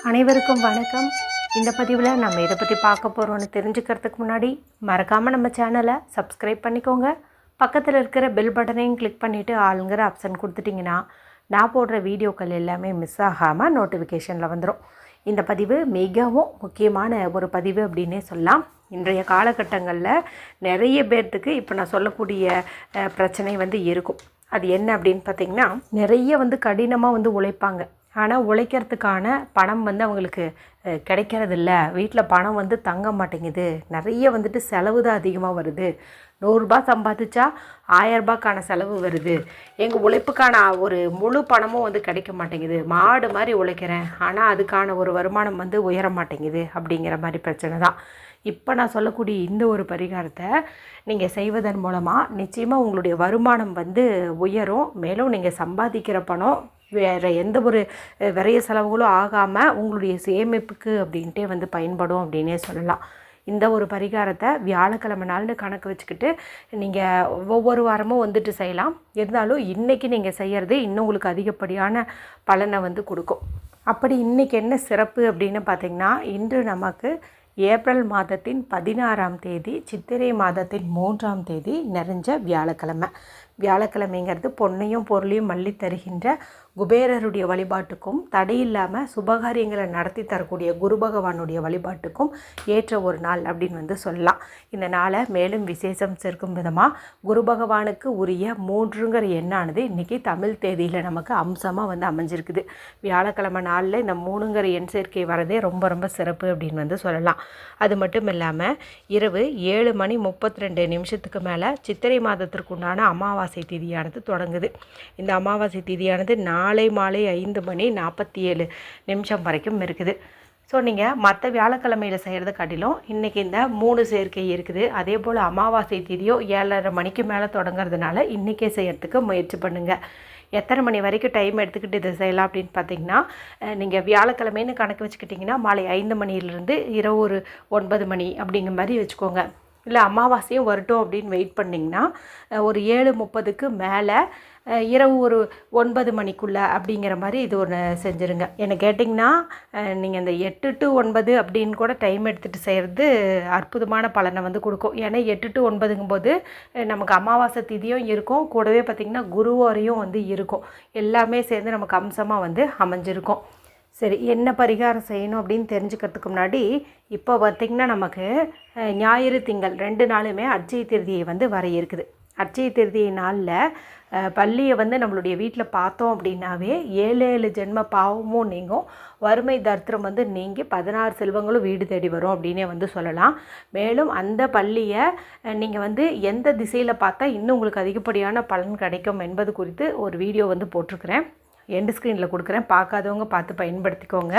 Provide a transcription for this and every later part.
அனைவருக்கும் வணக்கம். இந்த பதிவில் நம்ம இதை பற்றி பார்க்க போகிறோன்னு தெரிஞ்சுக்கிறதுக்கு முன்னாடி மறக்காமல் நம்ம சேனலை சப்ஸ்கிரைப் பண்ணிக்கோங்க. பக்கத்தில் இருக்கிற பெல் பட்டனையும் கிளிக் பண்ணிவிட்டு ஆளுங்கிற ஆப்ஷன் கொடுத்துட்டிங்கன்னா நான் போடுற வீடியோக்கள் எல்லாமே மிஸ் ஆகாமல் நோட்டிஃபிகேஷனில் வந்துடும். இந்த பதிவு மிகவும் முக்கியமான ஒரு பதிவு அப்படின்னே சொல்லலாம். இன்றைய காலகட்டங்களில் நிறைய பேர்த்துக்கு இப்போ நான் சொல்லக்கூடிய பிரச்சனை இருக்கும். அது என்ன அப்படின்னு பார்த்திங்கன்னா, நிறைய கடினமாக உழைப்பாங்க. ஆனால் உழைக்கிறதுக்கான பணம் அவங்களுக்கு கிடைக்கிறதில்ல. வீட்டில் பணம் தங்க மாட்டேங்குது. நிறைய செலவு தான் அதிகமாக வருது. 100 ரூபா சம்பாதிச்சா 1000 ரூபாய்க்கான செலவு வருது. எங்கள் உழைப்புக்கான ஒரு முழு பணமும் கிடைக்க மாட்டேங்குது. மாடு மாதிரி உழைக்கிறேன், ஆனால் அதுக்கான ஒரு வருமானம் உயர மாட்டேங்குது அப்படிங்கிற மாதிரி பிரச்சனை தான். இப்போ நான் சொல்லக்கூடிய இந்த ஒரு பரிகாரத்தை நீங்கள் செய்வதன் மூலமாக நிச்சயமாக உங்களுடைய வருமானம் உயரும். மேலும் நீங்கள் சம்பாதிக்கிற பணம் வேறு எந்த ஒரு விரைய செலவுகளும் ஆகாமல் உங்களுடைய சேமிப்புக்கு அப்படின்ட்டே பயன்படும் அப்படின்னே சொல்லலாம். இந்த ஒரு பரிகாரத்தை வியாழக்கிழமை நாள்னு கணக்கு வச்சுக்கிட்டு நீங்கள் ஒவ்வொரு வாரமும் செய்யலாம். இருந்தாலும் இன்றைக்கி நீங்கள் செய்கிறது இன்னும் உங்களுக்கு அதிகப்படியான பலனை கொடுக்கும். அப்படி இன்றைக்கி என்ன சிறப்பு அப்படின்னு பார்த்திங்கன்னா, இன்று நமக்கு ஏப்ரல் மாதத்தின் 16ஆம் தேதி, சித்திரை மாதத்தின் 3ஆம் தேதி நிறைஞ்ச வியாழக்கிழமை. வியாழக்கிழமைங்கிறது பொன்னையும் பொருளையும் மல்லி தருகின்ற குபேரருடைய வழிபாட்டுக்கும் தடையில்லாமல் சுபகாரியங்களை நடத்தி தரக்கூடிய குரு பகவானுடைய வழிபாட்டுக்கும் ஏற்ற ஒரு நாள் அப்படின்னு சொல்லலாம். இந்த நாளை மேலும் விசேஷம் சேர்க்கும் விதமாக குரு பகவானுக்கு உரிய 3ங்கிற எண்ணானது இன்றைக்கி தமிழ் தேதியில் நமக்கு அம்சமாக அமைஞ்சிருக்குது. வியாழக்கிழமை நாளில் இந்த 3ங்கிற எண் சேர்க்கை வரதே ரொம்ப ரொம்ப சிறப்பு அப்படின்னு சொல்லலாம். அது மட்டும் இல்லாமல் இரவு 7:32 மேலே சித்திரை மாதத்திற்குண்டான அமாவாசை திதியானது தொடங்குது. இந்த அமாவாசை திதியானது நாளை மாலை 5:47 வரைக்கும் இருக்குது. ஸோ நீங்கள் மற்ற வியாழக்கிழமையில் செய்கிறத காட்டிலும் இன்றைக்கி இந்த 3 சேர்க்கை இருக்குது. அதே போல் அமாவாசை திதியோ 7:30 மணிக்கு மேலே தொடங்கிறதுனால இன்றைக்கே செய்கிறதுக்கு முயற்சி பண்ணுங்கள். எத்தனை மணி வரைக்கும் டைம் எடுத்துக்கிட்டு இதை செய்யலாம் அப்படின்னு பார்த்திங்கன்னா, நீங்கள் வியாழக்கிழமைன்னு கணக்கு வச்சுக்கிட்டிங்கன்னா மாலை 5 மணியிலிருந்து இரவு ஒரு 9 மணி அப்படிங்கிற மாதிரி வச்சுக்கோங்க. இல்லை அமாவாசையும் வரட்டும் அப்படின்னு வெயிட் பண்ணிங்கன்னா ஒரு 7:30க்கு மேலே இரவு ஒரு 9 மணிக்குள்ளே அப்படிங்கிற மாதிரி இது ஒன்று செஞ்சுருங்க. என்ன கேட்டிங்கன்னா, நீங்கள் இந்த 8 to 9 அப்படின்னு கூட டைம் எடுத்துகிட்டு செய்கிறது அற்புதமான பலனை கொடுக்கும். ஏன்னா 8 to 9ங்கும்போது நமக்கு அமாவாசை திதியும் இருக்கும், கூடவே பார்த்திங்கன்னா குருவாரையும் இருக்கும். எல்லாமே சேர்ந்து நமக்கு அம்சமாக அமைஞ்சிருக்கும். சரி, என்ன பரிகாரம் செய்யணும் அப்படின்னு தெரிஞ்சுக்கிறதுக்கு முன்னாடி, இப்போ பார்த்திங்கன்னா நமக்கு ஞாயிறு திங்கள் 2 நாளுமே அட்சய திருதியை வர இருக்குது. அட்சய திருதியை நாளில் பள்ளியை நம்மளுடைய வீட்டில் பார்த்தோம் அப்படின்னாவே 7 ஜென்ம பாவமும் நீங்கும், வறுமை தரித்திரம் நீங்கி 16 செல்வங்களும் வீடு தேடி வரும் அப்படின்னே சொல்லலாம். மேலும் அந்த பள்ளியை நீங்கள் எந்த திசையில் பார்த்தா இன்னும் உங்களுக்கு அதிகப்படியான பலன் கிடைக்கும் என்பது குறித்து ஒரு வீடியோ போட்டிருக்கிறேன். எண்டு ஸ்க்ரீனில் கொடுக்குறேன், பார்க்காதவங்க பார்த்து பயன்படுத்திக்கோங்க.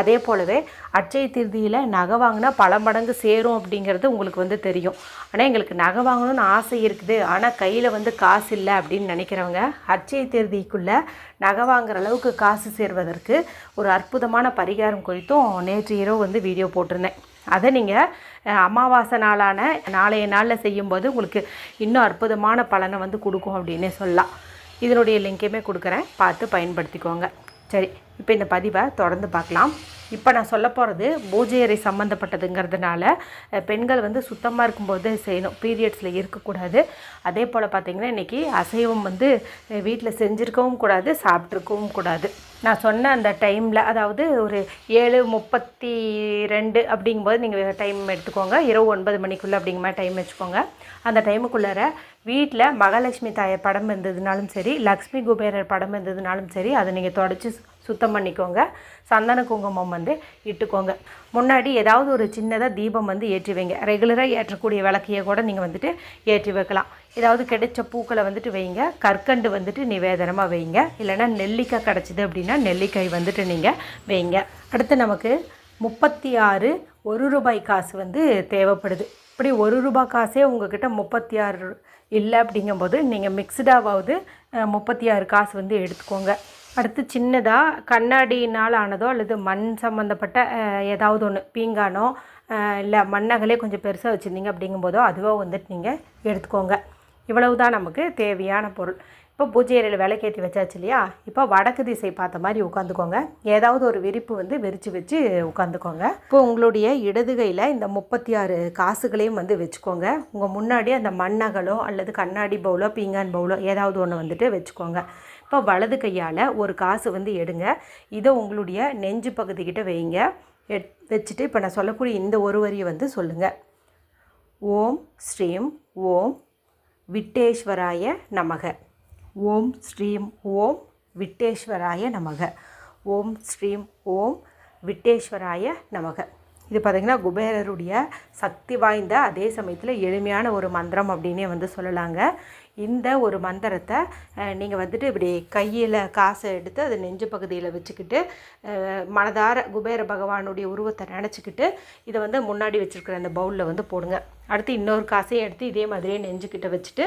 அதே போலவே அட்சய திருதியில் நகை வாங்கினா பல மடங்கு சேரும் அப்படிங்கிறது உங்களுக்கு தெரியும். ஆனால் எங்களுக்கு நகை வாங்கணும்னு ஆசை இருக்குது, ஆனால் கையில் காசு இல்லை அப்படின்னு நினைக்கிறவங்க அட்சய திருதிக்குள்ளே நகை வாங்குகிற அளவுக்கு காசு சேர்வதற்கு ஒரு அற்புதமான பரிகாரம் குறித்தும் நேற்று இரவு வீடியோ போட்டிருந்தேன். அதை நீங்கள் அமாவாசை நாளான நாளைய நாளில் செய்யும்போது உங்களுக்கு இன்னும் அற்புதமான பலனை கொடுக்கும் அப்படின்னே சொல்லலாம். இதனுடைய லிங்கையுமே கொடுக்குறேன், பார்த்து பயன்படுத்திக்கோங்க. சரி, இப்போ இந்த பதிவை தொடர்ந்து பார்க்கலாம். இப்போ நான் சொல்ல போகிறது பூஜை அறை சம்மந்தப்பட்டதுங்கிறதுனால பெண்கள் சுத்தமாக இருக்கும்போது செய்யணும், பீரியட்ஸில் இருக்கக்கூடாது. அதே போல் பார்த்திங்கன்னா இன்றைக்கி அசைவம் வீட்டில் செஞ்சுருக்கவும் கூடாது, சாப்பிட்ருக்கவும் கூடாது. நான் சொன்ன அந்த டைமில், அதாவது ஒரு 7:32 அப்படிங்கும்போது நீங்கள் டைம் எடுத்துக்கோங்க. இரவு 9 மணிக்குள்ளே அப்படிங்கிற மாதிரி டைம் வச்சுக்கோங்க. அந்த டைமுக்குள்ளார வீட்டில் மகாலட்சுமி தாயார் படம் இருந்ததுனாலும் சரி, லக்ஷ்மி குபேரர் படம் இருந்ததுனாலும் சரி, அதை நீங்கள் தொடச்சி சுத்தம் பண்ணிக்கோங்க. சந்தன குங்குமம் இட்டுக்கோங்க. முன்னாடி ஏதாவது ஒரு சின்னதாக தீபம் ஏற்றி வைங்க. ரெகுலராக ஏற்றக்கூடிய விளக்கையை கூட நீங்கள் ஏற்றி வைக்கலாம். ஏதாவது கிடைச்ச பூக்களை வைங்க. கற்கண்டு நிவேதனமாக வைங்க. இல்லைன்னா நெல்லிக்காய் கிடச்சிது அப்படின்னா நெல்லிக்காய் நீங்கள் வைங்க. அடுத்து நமக்கு 36 1 ரூபாய் காசு தேவைப்படுது. இப்படி 1 ரூபாய் காசே உங்கள்கிட்ட 36 இல்லை அப்படிங்கும்போது நீங்கள் மிக்சடாவது 36 காசு எடுத்துக்கோங்க. அடுத்து சின்னதாக கண்ணாடினால் ஆனதோ அல்லது மண் சம்மந்தப்பட்ட ஏதாவது ஒன்று, பீங்கானோ இல்லை மண்ணகலே கொஞ்சம் பெருசாக வச்சுருந்தீங்க அப்படிங்கும்போதோ அதுவோ நீங்கள் எடுத்துக்கோங்க. இவ்வளவு தான் நமக்கு தேவையான பொருள். இப்போ பூஜை அறையில் விளக்கேற்றி வச்சாச்சு இல்லையா? இப்போ வடக்கு திசை பார்த்த மாதிரி உட்காந்துக்கோங்க. ஏதாவது ஒரு விரிப்பு வந்து விரித்து வச்சு உட்காந்துக்கோங்க. இப்போ உங்களுடைய இடது கையில் இந்த 36 காசுகளையும் வந்து வச்சுக்கோங்க. உங்கள் முன்னாடி அந்த மண்ணகலோ அல்லது கண்ணாடி பவுலோ பீங்கான் பவுலோ ஏதாவது ஒன்று வந்துட்டு வச்சுக்கோங்க. இப்போ வலது கையால் ஒரு காசு வந்து எடுங்க. இதை உங்களுடைய நெஞ்சு பகுதிக்கிட்ட வைங்க. வச்சுட்டு இப்போ நான் சொல்லக்கூடிய இந்த ஒரு வரியை வந்து சொல்லுங்கள். ஓம் ஸ்ரீம் ஓம் விட்டேஸ்வராய நமக. ஓம் ஸ்ரீம் ஓம் விட்டேஸ்வராய நமக. ஓம் ஸ்ரீம் ஓம் விட்டேஸ்வராய நமக. இது பார்த்திங்கன்னா குபேரருடைய சக்தி வாய்ந்த அதே சமயத்தில் எளிமையான ஒரு மந்திரம் அப்படின்னே வந்து சொல்லலாங்க. இந்த ஒரு மந்திரத்தை நீங்கள் வந்துட்டு இப்படி கையில் காசை எடுத்து அது நெஞ்சு பகுதியில் வச்சுக்கிட்டு மனதார குபேர பகவானுடைய உருவத்தை நினச்சிக்கிட்டு இதை வந்து முன்னாடி வச்சுருக்கிற அந்த பவுலில் வந்து போடுங்க. அடுத்து இன்னொரு காசையும் எடுத்து இதே மாதிரியே நெஞ்சுக்கிட்ட வச்சுட்டு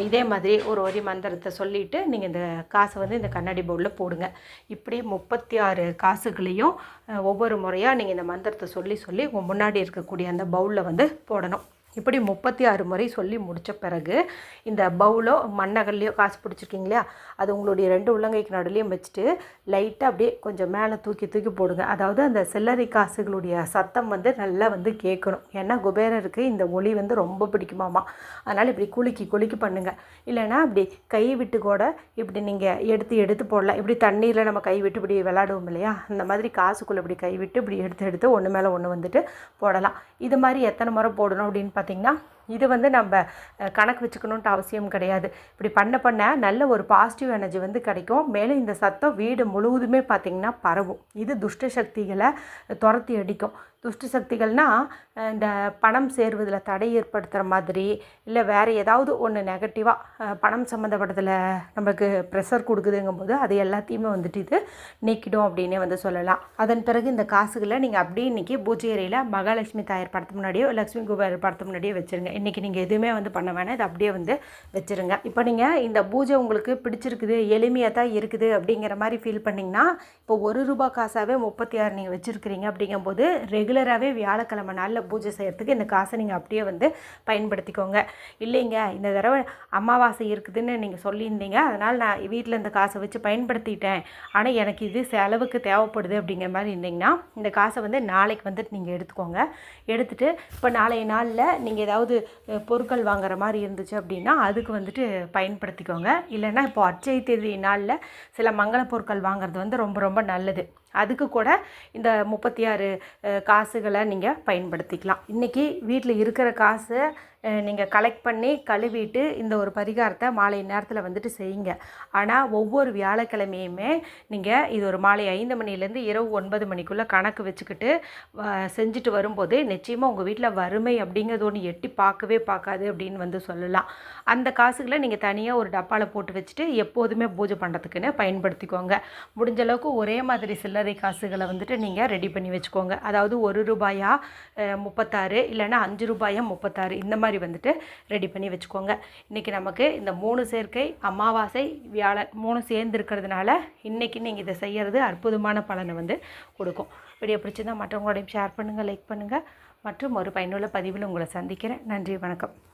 இதே மாதிரி ஒரு வரி மந்திரத்தை சொல்லிவிட்டு நீங்கள் இந்த காசை வந்து இந்த கண்ணாடி பவுலில் போடுங்க. இப்படி 36 காசுகளையும் ஒவ்வொரு முறையாக நீங்கள் இந்த மந்திரத்தை சொல்லி உங்கள் முன்னாடி இருக்கக்கூடிய அந்த பவுலில் வந்து போடணும். இப்படி 36 முறை சொல்லி முடித்த பிறகு இந்த பவுலோ மண்ணகல்லையோ காசு பிடிச்சிருக்கீங்க இல்லையா, அது உங்களுடைய 2 உள்ளங்கைக்கு நடுலையும் வச்சுட்டு லைட்டாக அப்படியே கொஞ்சம் மேலே தூக்கி போடுங்க. அதாவது அந்த சில்லறை காசுகளுடைய சத்தம் வந்து நல்லா வந்து கேட்கணும். ஏன்னா குபேரருக்கு இந்த ஒளி வந்து ரொம்ப பிடிக்குமாமா. அதனால் இப்படி குலுக்கி பண்ணுங்கள். இல்லைன்னா இப்படி கை விட்டு கூட இப்படி நீங்கள் எடுத்து போடலாம். இப்படி தண்ணீரில் நம்ம கை விட்டு இப்படி விளாடுவோம் இல்லையா, அந்த மாதிரி காசுக்குள்ளே இப்படி கை விட்டு இப்படி எடுத்து ஒன்று மேலே ஒன்று வந்துட்டு போடலாம். இது மாதிரி எத்தனை முறை போடணும் அப்படின்னு பார்த்திங்கன்னா, இது வந்து நம்ம கணக்கு வச்சுக்கணுன்ட்டு அவசியம் கிடையாது. இப்படி பண்ண நல்ல ஒரு பாசிட்டிவ் எனர்ஜி வந்து கிடைக்கும். மேலும் இந்த சத்தம் வீடு முழுவதுமே பார்த்திங்கன்னா பரவும். இது துஷ்ட சக்திகளை துரத்தி அடிக்கும். துஷ்ட சக்திகள்னால் இந்த பணம் சேர்வதில் தடை ஏற்படுத்துகிற மாதிரி, இல்லை வேறு ஏதாவது ஒன்று நெகட்டிவாக பணம் சம்மந்தப்பட்டதில் நமக்கு ப்ரெஷர் கொடுக்குதுங்கும்போது அது எல்லாத்தையுமே வந்துட்டு இது நீக்கிடும் அப்படின்னே வந்து சொல்லலாம். அதன் பிறகு இந்த காசுகளை நீங்கள் அப்படியே இன்றைக்கி பூஜை அறையில் மகாலட்சுமி தாயார் படத்து முன்னாடியோ லக்ஷ்மி குபேரர் படத்து முன்னாடியோ வச்சுருங்க. இன்றைக்கி நீங்கள் எதுவுமே வந்து பண்ண வேணாம், இது அப்படியே வந்து வச்சுருங்க. இப்போ நீங்கள் இந்த பூஜை உங்களுக்கு பிடிச்சிருக்குது, எளிமையாக தான் இருக்குது அப்படிங்கிற மாதிரி ஃபீல் பண்ணிங்கன்னா, இப்போ ₹1 காசாகவே 36 நீங்கள் வச்சுருக்கிறீங்க அப்படிங்கும்போது ரெகுலராகவே வியாழக்கிழமை நாளில் பூஜை செய்கிறதுக்கு இந்த காசை நீங்கள் அப்படியே வந்து பயன்படுத்திக்கோங்க. இல்லைங்க இந்த தடவை அமாவாசை இருக்குதுன்னு நீங்கள் சொல்லியிருந்தீங்க, அதனால் நான் வீட்டில் இந்த காசை வச்சு பயன்படுத்திட்டேன், ஆனால் எனக்கு இது செலவுக்கு தேவைப்படுது அப்படிங்கிற மாதிரி இருந்தீங்கன்னா இந்த காசை வந்து நாளைக்கு வந்துட்டு நீங்கள் எடுத்துக்கோங்க. எடுத்துகிட்டு இப்போ நாளைய நாளில் நீங்கள் ஏதாவது பொருட்கள் வாங்குற மாதிரி இருந்துச்சு அப்படின்னா அதுக்கு வந்துட்டு பயன்படுத்திக்கோங்க. இல்லைன்னா இப்போ அட்சய தேதி நாளில் சில மங்கள பொருட்கள் வாங்குறது வந்து ரொம்ப ரொம்ப நல்லது. அதுக்கு கூட இந்த 36 காசுகளை நீங்கள் பயன்படுத்திக்கலாம். இன்றைக்கி வீட்டில் இருக்கிற காசை நீங்கள் கலெக்ட் பண்ணி கழுவிட்டு இந்த ஒரு பரிகாரத்தை மாலை நேரத்தில் வந்துட்டு செய்யுங்க. ஆனால் ஒவ்வொரு வியாழக்கிழமையுமே நீங்கள் இது ஒரு மாலை 5 மணிலேருந்து இரவு 9 மணிக்குள்ளே கணக்கு வச்சுக்கிட்டு செஞ்சுட்டு வரும்போது நிச்சயமாக உங்கள் வீட்டில் வறுமை அப்படிங்கிறது ஒன்று எட்டி பார்க்காது அப்படின்னு வந்து சொல்லலாம். அந்த காசுகளை நீங்கள் தனியாக ஒரு டப்பாவில் போட்டு வச்சுட்டு எப்போதுமே பூஜை பண்ணுறதுக்குன்னு பயன்படுத்திக்கோங்க. முடிஞ்ச அளவுக்கு ஒரே மாதிரி சில்லறை காசுகளை வந்துட்டு நீங்கள் ரெடி பண்ணி வச்சுக்கோங்க. அதாவது ₹1 36 இல்லைன்னா ₹5 36 இந்த மாதிரி வந்துட்டு ரெடி பண்ணி வச்சுக்கோங்க. இன்றைக்கி நமக்கு இந்த 3 சேர்க்கை அமாவாசை வியாழன் 3 சேர்ந்து இருக்கிறதுனால இன்றைக்கி நீங்கள் இதை செய்கிறது அற்புதமான பலனை வந்து கொடுக்கும். வீடியோ பிடிச்சிருந்தால் மற்றவங்களோடையும் ஷேர் பண்ணுங்கள், லைக் பண்ணுங்கள். மற்றும் ஒரு பயனுள்ள பதிவில் உங்களை சந்திக்கிறேன். நன்றி, வணக்கம்.